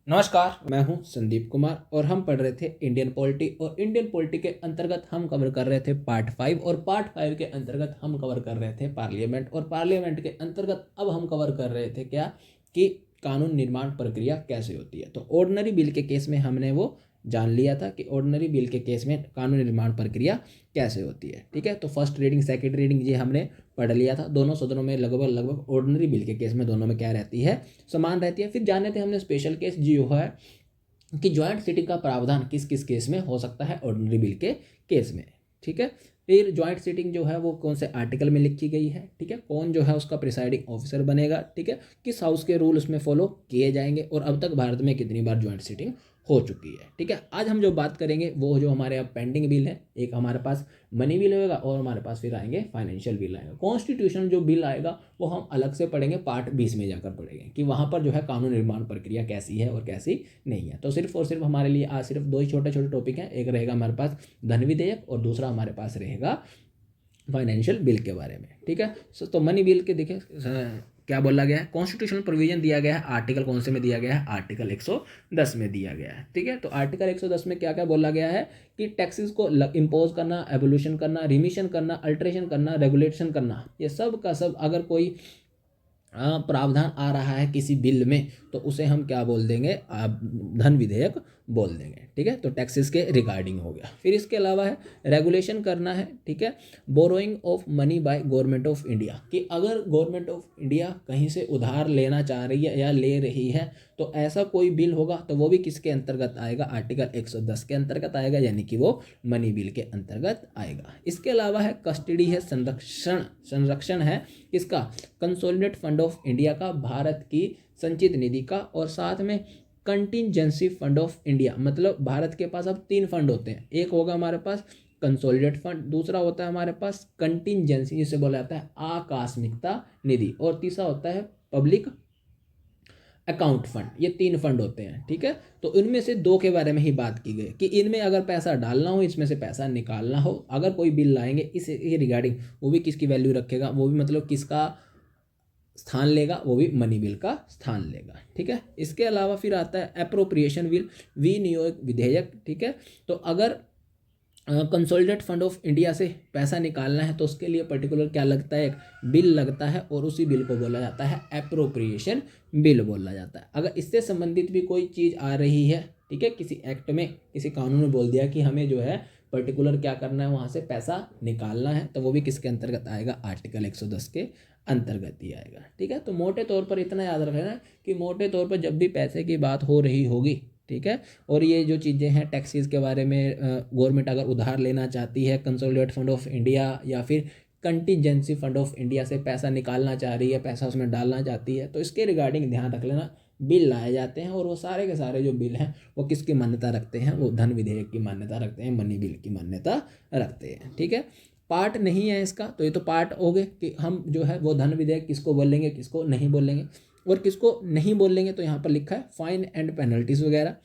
नमस्कार, मैं हूं संदीप कुमार और हम पढ़ रहे थे इंडियन पॉलिटी। और इंडियन पॉलिटी के अंतर्गत हम कवर कर रहे थे पार्ट 5 और पार्ट 5 के अंतर्गत हम कवर कर रहे थे पार्लियामेंट। और पार्लियामेंट के अंतर्गत अब हम कवर कर रहे थे क्या कि कानून निर्माण प्रक्रिया कैसे होती है। तो ऑर्डिनरी बिल के केस में हमने वो जान लिया था कि ऑर्डिनरी बिल के केस में कानून निर्माण प्रक्रिया कैसे होती है। ठीक है, तो फर्स्ट रीडिंग सेकंड रीडिंग ये हमने पढ़ लिया था। दोनों सदनों में लगभग लगभग ऑर्डिनरी बिल के केस में दोनों में क्या रहती है, समान रहती है। फिर जाने थे हमने स्पेशल केस जो है कि ज्वाइंट सिटिंग का प्रावधान किस किस केस में हो सकता है ऑर्डिनरी बिल के केस में। ठीक है, फिर ज्वाइंट सिटिंग जो है वो कौन से आर्टिकल में लिखी गई है। ठीक है, कौन जो है उसका प्रिसाइडिंग ऑफिसर बनेगा। ठीक है, किस हाउस के रूल उसमें फॉलो किए जाएंगे और अब तक भारत में कितनी बार ज्वाइंट सिटिंग हो चुकी है। ठीक है, आज हम जो बात करेंगे वो जो हमारे अब पेंडिंग बिल है, एक हमारे पास मनी बिल होगा और हमारे पास फिर आएंगे फाइनेंशियल बिल आएगा। कॉन्स्टिट्यूशन जो बिल आएगा वो हम अलग से पढ़ेंगे, पार्ट 20 में जाकर पढ़ेंगे कि वहाँ पर जो है कानून निर्माण प्रक्रिया कैसी है और कैसी नहीं है। तो सिर्फ और सिर्फ हमारे लिए आज सिर्फ दो ही छोटे छोटे टॉपिक हैं। एक रहेगा हमारे पास धन विधेयक और दूसरा हमारे पास रहेगा फाइनेंशियल बिल के बारे में। ठीक है, तो मनी बिल के देखिए क्या बोला गया है, कॉन्स्टिट्यूशनल प्रोविजन दिया गया है। आर्टिकल कौन से में दिया गया है, आर्टिकल 110 में दिया गया है। ठीक है, तो आर्टिकल 110 में क्या क्या बोला गया है कि टैक्सेस को इम्पोज करना, एवोल्यूशन करना, रिमिशन करना, अल्ट्रेशन करना, रेगुलेशन करना, ये सब का सब अगर कोई प्रावधान आ रहा है किसी बिल में तो उसे हम क्या बोल देंगे, धन विधेयक बोल देंगे। ठीक है, तो टैक्सेस के रिगार्डिंग हो गया। फिर इसके अलावा है रेगुलेशन करना है। ठीक है, borrowing of money by government of India, कि अगर गवर्नमेंट ऑफ इंडिया कहीं से उधार लेना चाह रही है या ले रही है तो ऐसा कोई बिल होगा तो वो भी किसके अंतर्गत आएगा, आर्टिकल 110 के अंतर्गत आएगा, यानी कि वो मनी बिल के अंतर्गत आएगा। इसके अलावा है कस्टडी है, संरक्षण संरक्षण है किसका, कंसोलिडेट फंड ऑफ इंडिया का, भारत की संचित निधि का, और साथ में कंटिजेंसी फंड ऑफ इंडिया। मतलब भारत के पास अब 3 फंड होते हैं, एक होगा हमारे पास कंसोलिडेट फंड, दूसरा होता है हमारे पास कंटिजेंसी जिसे बोला जाता है आकस्मिकता निधि, और तीसरा होता है पब्लिक अकाउंट फंड। ये 3 फंड होते हैं। ठीक है, तो इनमें से 2 के बारे में ही बात की गई कि इनमें अगर पैसा डालना हो, इसमें से पैसा निकालना हो, अगर कोई बिल लाएंगे इस रिगार्डिंग, वो भी किसकी वैल्यू रखेगा, वो भी मतलब किसका स्थान लेगा, वो भी मनी बिल का स्थान लेगा। ठीक है, इसके अलावा फिर आता है अप्रोप्रिएशन बिल, विनियोग विधेयक। ठीक है, तो अगर कंसोलिडेट फंड ऑफ इंडिया से पैसा निकालना है तो उसके लिए पर्टिकुलर क्या लगता है, एक बिल लगता है और उसी बिल को बोला जाता है अप्रोप्रिएशन बिल बोला जाता है। अगर इससे संबंधित भी कोई चीज़ आ रही है, ठीक है, किसी एक्ट में किसी कानून में बोल दिया कि हमें जो है पर्टिकुलर क्या करना है, वहाँ से पैसा निकालना है, तो वो भी किसके अंतर्गत आएगा, आर्टिकल 110 के अंतर्गत ही आएगा। ठीक है, तो मोटे तौर पर इतना याद रखना कि मोटे तौर पर जब भी पैसे की बात हो रही होगी, ठीक है, और ये जो चीज़ें हैं टैक्सेस के बारे में, गवर्नमेंट अगर उधार लेना चाहती है, कंसोलिडेट फंड ऑफ इंडिया या फिर कंटिजेंसी फंड ऑफ इंडिया से पैसा निकालना चाह रही है, पैसा उसमें डालना चाहती है, तो इसके रिगार्डिंग ध्यान रख लेना, बिल लाए जाते हैं और वो सारे के सारे जो बिल हैं वो किसकी मान्यता रखते हैं, वो धन विधेयक की मान्यता रखते हैं, मनी बिल की मान्यता रखते हैं। ठीक है, पार्ट नहीं है इसका, तो ये तो पार्ट हो गए कि हम जो है वो धन विधेयक किसको बोलेंगे, किसको नहीं बोलेंगे। और किसको नहीं बोलेंगे तो यहाँ पर लिखा है फाइन एंड पेनल्टीज वगैरह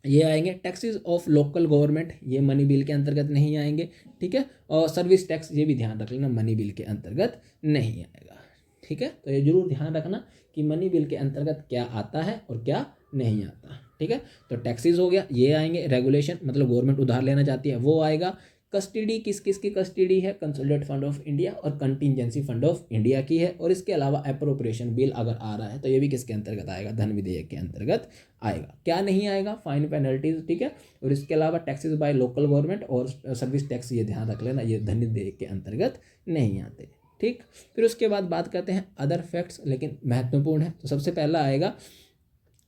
ये आएंगे। टैक्सेस ऑफ लोकल गवर्नमेंट ये मनी बिल के अंतर्गत नहीं आएंगे। ठीक है, और सर्विस टैक्स ये भी ध्यान रख लेना, मनी बिल के अंतर्गत नहीं आएगा। ठीक है, तो ये जरूर ध्यान रखना कि मनी बिल के अंतर्गत क्या आता है और क्या नहीं आता। ठीक है, तो टैक्सेस हो गया, ये आएंगे। रेगुलेशन मतलब गवर्नमेंट उधार लेना चाहती है वो आएगा। कस्टडी किस किस की कस्टडी है, कंसोलिडेट फंड ऑफ इंडिया और कंटिजेंसी फंड ऑफ इंडिया की है। और इसके अलावा अप्रोप्रिएशन बिल अगर आ रहा है तो ये भी किसके अंतर्गत आएगा, धन विधेयक के अंतर्गत आएगा। क्या नहीं आएगा, फाइन पेनल्टीज। ठीक है, और इसके अलावा टैक्सेस बाय लोकल गवर्नमेंट और सर्विस टैक्स, ये ध्यान रख लेना, ये धन विधेयक के अंतर्गत नहीं आते। ठीक, फिर उसके बाद बात करते हैं अदर फैक्ट्स, लेकिन महत्वपूर्ण है। तो सबसे पहला आएगा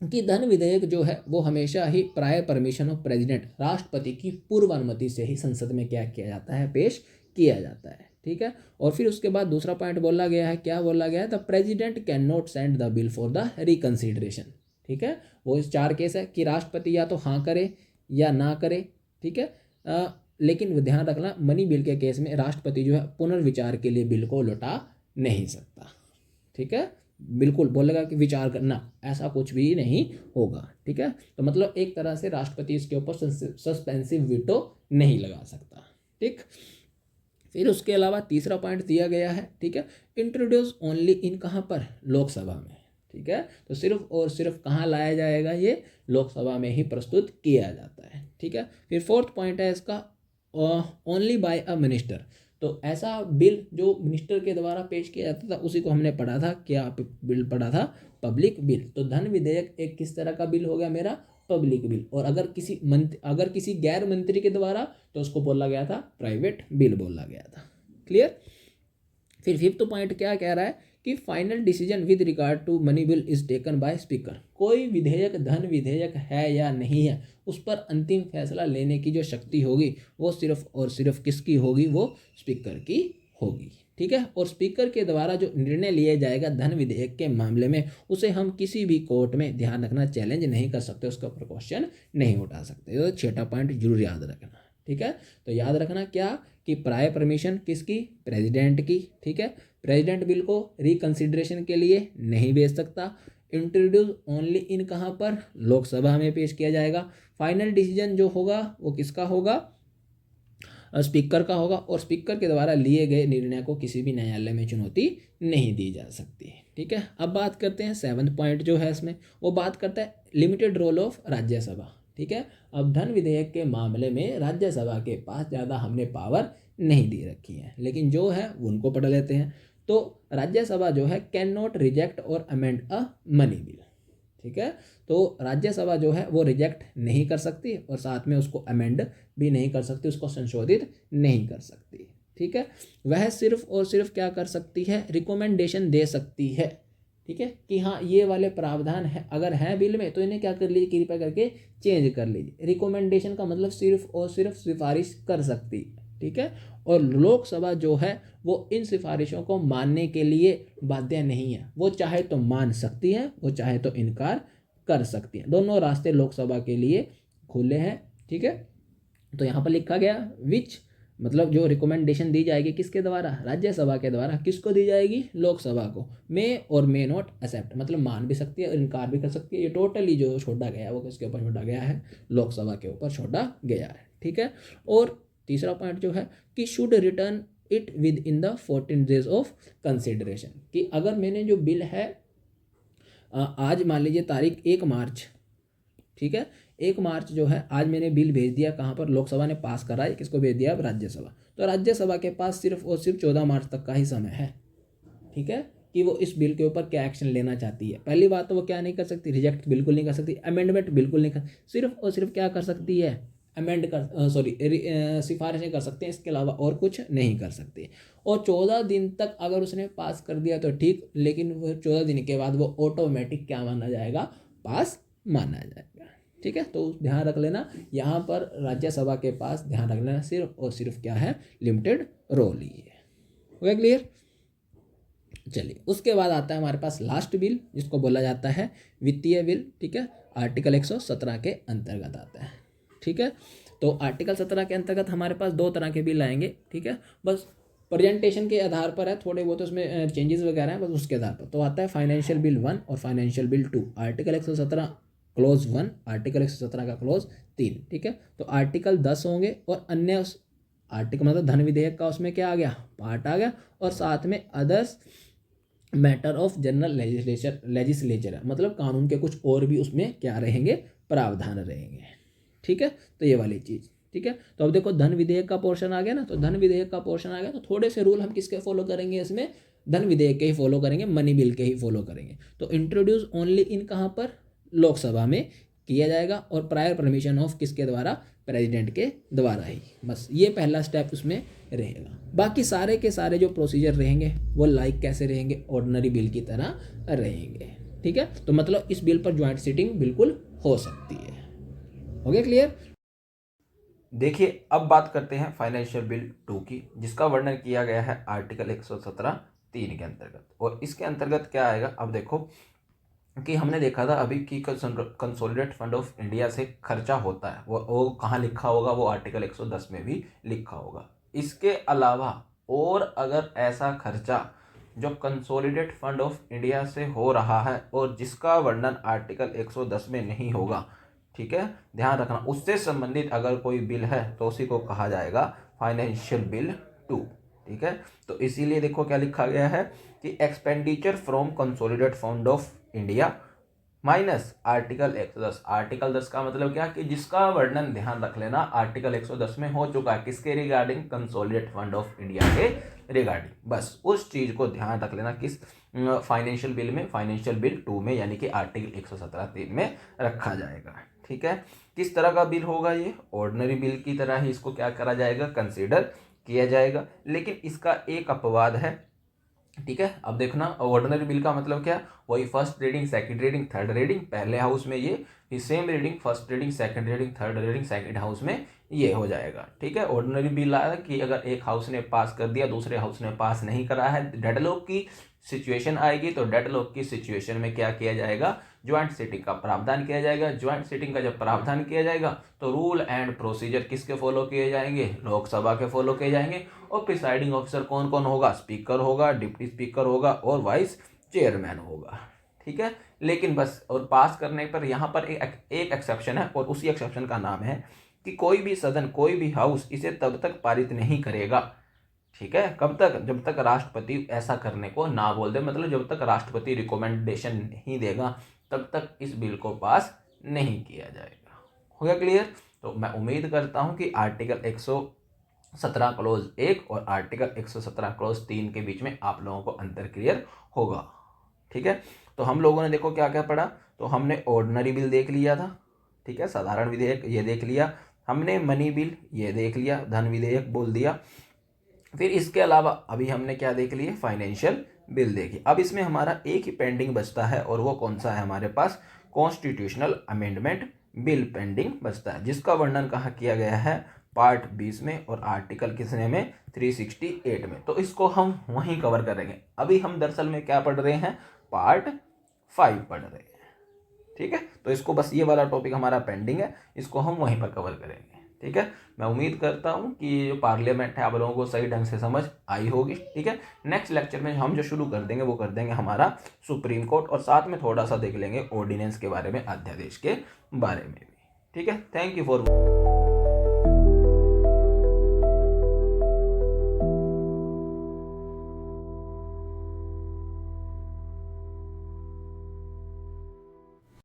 कि धन विधेयक जो है वो हमेशा ही प्रायर परमिशन ऑफ प्रेसिडेंट, राष्ट्रपति की पूर्व अनुमति से ही संसद में क्या किया जाता है, पेश किया जाता है। ठीक है, और फिर उसके बाद दूसरा पॉइंट बोला गया है, क्या बोला गया है, the president can not send the bill for the reconsideration. ठीक है, वो इस 4 केस है कि राष्ट्रपति या तो हाँ करे या ना करे। ठीक है, लेकिन ध्यान रखना मनी बिल के केस में राष्ट्रपति जो है पुनर्विचार के लिए बिल को लौटा नहीं सकता। ठीक है, बिल्कुल बोलेगा कि विचार करना, ऐसा कुछ भी नहीं होगा। ठीक है, तो मतलब एक तरह से राष्ट्रपति इसके ऊपर सस्पेंसिव वीटो नहीं लगा सकता। ठीक, फिर उसके अलावा तीसरा पॉइंट दिया गया है, ठीक है, इंट्रोड्यूस ओनली इन, कहाँ पर, लोकसभा में। ठीक है। तो सिर्फ और सिर्फ कहाँ लाया जाएगा, ये लोकसभा में ही प्रस्तुत किया जाता है, ठीक है। फिर फोर्थ पॉइंट है इसका, ओनली बाय अ मिनिस्टर। तो ऐसा बिल जो मिनिस्टर के द्वारा पेश किया जाता था उसी को हमने पढ़ा था, क्या बिल पढ़ा था, पब्लिक बिल। तो धन विधेयक एक किस तरह का बिल हो गया मेरा, पब्लिक बिल। और अगर किसी गैर मंत्री के द्वारा तो उसको बोला गया था प्राइवेट बिल बोला गया था। क्लियर। फिर फिफ्थ पॉइंट क्या कह रहा है कि final decision with regard to money bill is taken by speaker. कोई विधेयक धन विधेयक है या नहीं है, उस पर अंतिम फैसला लेने की जो शक्ति होगी वो सिर्फ और सिर्फ किसकी होगी, वो स्पीकर की होगी, ठीक है। और स्पीकर के द्वारा जो निर्णय लिया जाएगा धन विधेयक के मामले में, उसे हम किसी भी कोर्ट में, ध्यान रखना, चैलेंज नहीं कर सकते, उसका ऊपर क्वेश्चन नहीं उठा सकते। तो छठा पॉइंट जरूर याद रखना, ठीक है। तो याद रखना क्या कि प्रायर परमिशन किसकी, प्रेसिडेंट की, ठीक है। प्रेसिडेंट बिल को रिकंसिडरेशन के लिए नहीं भेज सकता। इंट्रोड्यूस ओनली इन कहाँ पर, लोकसभा में पेश किया जाएगा। फाइनल डिसीजन जो होगा वो किसका होगा, स्पीकर का होगा। और स्पीकर के द्वारा लिए गए निर्णय को किसी भी न्यायालय में चुनौती नहीं दी जा सकती, ठीक है। अब बात करते हैं सेवंथ पॉइंट जो है इसमें, वो बात करता है लिमिटेड रोल ऑफ राज्यसभा, ठीक है। अब धन विधेयक के मामले में राज्यसभा के पास ज़्यादा हमने पावर नहीं दी रखी है, लेकिन जो है उनको पढ़ लेते हैं। तो राज्यसभा जो है कैन नॉट रिजेक्ट और अमेंड अ मनी बिल, ठीक है। तो राज्यसभा जो है वो रिजेक्ट नहीं कर सकती और साथ में उसको अमेंड भी नहीं कर सकती, उसको संशोधित नहीं कर सकती, ठीक है। वह सिर्फ और सिर्फ क्या कर सकती है, रिकमेंडेशन दे सकती है, ठीक है, कि हाँ ये वाले प्रावधान है अगर हैं बिल में तो इन्हें क्या कर लीजिए, कृपया करके चेंज कर लीजिए। रिकमेंडेशन का मतलब सिर्फ और सिर्फ सिफारिश कर सकती है, ठीक है। और लोकसभा जो है वो इन सिफारिशों को मानने के लिए बाध्य नहीं है, वो चाहे तो मान सकती है, वो चाहे तो इनकार कर सकती है। दोनों रास्ते लोकसभा के लिए खुले हैं, ठीक है। तो यहाँ पर लिखा गया विच, मतलब जो रिकमेंडेशन दी जाएगी किसके द्वारा, राज्यसभा के द्वारा। किसको दी जाएगी, लोकसभा को। मे और मे नॉट एक्सेप्ट, मतलब मान भी सकती है और इनकार भी कर सकती है। ये टोटली जो छोड़ा गया है वो किसके ऊपर छोड़ा गया है, लोकसभा के ऊपर छोड़ा गया है, ठीक है। और तीसरा पॉइंट जो है कि should return it with in the 14 days of consideration, कि अगर मैंने जो बिल है आज मान लीजिए तारीख 1 मार्च, ठीक है, 1 मार्च जो है आज मैंने बिल भेज दिया कहाँ पर, लोकसभा ने पास करा है, किसको भेज दिया, अब राज्यसभा। तो राज्यसभा के पास सिर्फ और सिर्फ 14 मार्च तक का ही समय है, ठीक है, कि वो इस बिल के ऊपर क्या एक्शन लेना चाहती है। पहली बात तो वो क्या नहीं कर सकती, रिजेक्ट बिल्कुल नहीं कर सकती, अमेंडमेंट बिल्कुल नहीं कर, सिर्फ और सिर्फ क्या कर सकती है, अमेंड कर सिफारिशें कर सकते हैं, इसके अलावा और कुछ नहीं कर सकते। और 14 दिन तक अगर उसने पास कर दिया तो ठीक, लेकिन वो 14 दिन के बाद वो ऑटोमेटिक क्या माना जाएगा, पास माना जाएगा, ठीक है। तो ध्यान रख लेना यहाँ पर राज्यसभा के पास, ध्यान रख लेना सिर्फ और सिर्फ क्या है, लिमिटेड रोल ही है। हो गया क्लियर। चलिए उसके बाद आता है हमारे पास लास्ट बिल जिसको बोला जाता है वित्तीय बिल, ठीक है। आर्टिकल 117 के अंतर्गत आता है, ठीक है। तो आर्टिकल 17 के अंतर्गत हमारे पास 2 तरह के बिल आएंगे, ठीक है। बस प्रेजेंटेशन के आधार पर है, थोड़े बहुत उसमें चेंजेस वगैरह हैं, बस उसके आधार पर। तो आता है फाइनेंशियल बिल 1 और financial bill 2। Article 117 close 1, article 117 का क्लोज 3, ठीक है। तो आर्टिकल 10 होंगे और अन्य आर्टिकल मतलब धन विधेयक का उसमें क्या आ गया, पार्ट आ गया, और साथ में others matter of general legislature है, मतलब कानून के कुछ और भी उसमें क्या रहेंगे, प्रावधान रहेंगे, ठीक है। तो ये वाली चीज़, ठीक है। तो अब देखो धन विधेयक का पोर्शन आ गया ना, तो धन विधेयक का पोर्शन आ गया, तो थोड़े से रूल हम किसके फॉलो करेंगे इसमें, धन विधेयक के ही फॉलो करेंगे, मनी बिल के ही फॉलो करेंगे। तो इंट्रोड्यूस ओनली इन कहाँ पर, लोकसभा में किया जाएगा, और प्रायर परमिशन ऑफ किसके द्वारा, प्रेसिडेंट के द्वारा ही। बस ये पहला स्टेप उसमें रहेगा। बाकी सारे के सारे जो प्रोसीजर रहेंगे वो लाइक कैसे रहेंगे, ऑर्डिनरी बिल की तरह रहेंगे, ठीक है। तो मतलब इस बिल पर ज्वाइंट सीटिंग बिल्कुल हो सकती है। हो गया क्लियर। देखिए अब बात करते हैं फाइनेंशियल बिल 2 की, जिसका वर्णन किया गया है आर्टिकल 117(3) के अंतर्गत। और इसके अंतर्गत क्या आएगा, अब देखो कि हमने देखा था अभी कि कंसोलिडेट फंड ऑफ इंडिया से खर्चा होता है, वो कहाँ लिखा होगा, वो आर्टिकल 110 में भी लिखा होगा। इसके अलावा और अगर ऐसा खर्चा जो कंसोलिडेट फंड ऑफ इंडिया से हो रहा है और जिसका वर्णन आर्टिकल 110 में नहीं होगा, ठीक है, ध्यान रखना, उससे संबंधित अगर कोई बिल है तो उसी को कहा जाएगा फाइनेंशियल बिल 2, ठीक है। तो इसीलिए देखो क्या लिखा गया है कि expenditure from consolidate fund of India minus article 110। Article 10 का मतलब क्या कि जिसका वर्णन ध्यान रख लेना आर्टिकल 110 में हो चुका है, किसके regarding, consolidate fund of India के रिगार्डिंग। बस उस चीज को ध्यान रख लेना किस फाइनेंशियल बिल में, फाइनेंशियल बिल 2 में, यानी कि आर्टिकल 117(3) में रखा जाएगा। ठीक है, किस तरह का बिल होगा ये, ऑर्डिनरी बिल की तरह ही इसको क्या करा जाएगा, कंसीडर किया जाएगा। लेकिन इसका एक अपवाद है। ठीक है, अब देखना ऑर्डिनरी बिल का मतलब क्या, वही first reading, second reading, third reading, पहले हाउस में ये same reading, first reading, second reading, third reading, second house में ये हो जाएगा। ठीक है, ऑर्डिनरी बिल आया कि अगर एक हाउस ने पास कर दिया, दूसरे हाउस ने पास नहीं करा है, डेडलॉक की सिचुएशन आएगी, तो डेडलॉक की सिचुएशन में क्या किया जाएगा, ज्वाइंट सिटिंग का प्रावधान किया जाएगा। ज्वाइंट सिटिंग का जब प्रावधान किया जाएगा तो रूल एंड प्रोसीजर किसके फॉलो किए जाएंगे, लोकसभा के फॉलो किए जाएंगे। और प्रिसाइडिंग ऑफिसर कौन कौन होगा, स्पीकर होगा, डिप्टी स्पीकर होगा और वाइस चेयरमैन होगा। ठीक है, लेकिन बस और पास करने पर यहाँ पर एक एक्सेप्शन है, और उसी एक्सेप्शन का नाम है कि कोई भी सदन, कोई भी हाउस इसे तब तक पारित नहीं करेगा। ठीक है, कब तक, जब तक राष्ट्रपति ऐसा करने को ना बोल दे, मतलब जब तक राष्ट्रपति रिकमेंडेशन नहीं देगा तब तक इस बिल को पास नहीं किया जाएगा। हो गया क्लियर। तो मैं उम्मीद करता हूं कि आर्टिकल 117 क्लोज 1 और आर्टिकल 117 क्लोज 3 के बीच में आप लोगों को अंतर क्लियर होगा। ठीक है, तो हम लोगों ने देखो क्या क्या पढ़ा, तो हमने ऑर्डिनरी बिल देख लिया था। ठीक है, साधारण विधेयक ये देख लिया हमने, मनी बिल ये देख लिया, धन विधेयक बोल दिया। फिर इसके अलावा अभी हमने क्या देख लिए, फाइनेंशियल बिल देखी। अब इसमें हमारा एक ही पेंडिंग बचता है, और वो कौन सा है हमारे पास, कॉन्स्टिट्यूशनल अमेंडमेंट बिल पेंडिंग बचता है, जिसका वर्णन कहाँ किया गया है, पार्ट 20 में, और आर्टिकल किसने में, 368 में। तो इसको हम वहीं कवर करेंगे। अभी हम दरअसल में क्या पढ़ रहे हैं, पार्ट 5 पढ़ रहे हैं। ठीक है, तो इसको बस ये वाला टॉपिक हमारा पेंडिंग है, इसको हम वहीं पर कवर करेंगे। ठीक है, मैं उम्मीद करता हूँ कि जो पार्लियामेंट है आप लोगों को सही ढंग से समझ आई होगी। ठीक है, नेक्स्ट लेक्चर में हम जो शुरू कर देंगे वो कर देंगे हमारा सुप्रीम कोर्ट, और साथ में थोड़ा सा देख लेंगे ऑर्डिनेंस के बारे में, अध्यादेश के बारे में भी। ठीक है, थैंक यू फॉर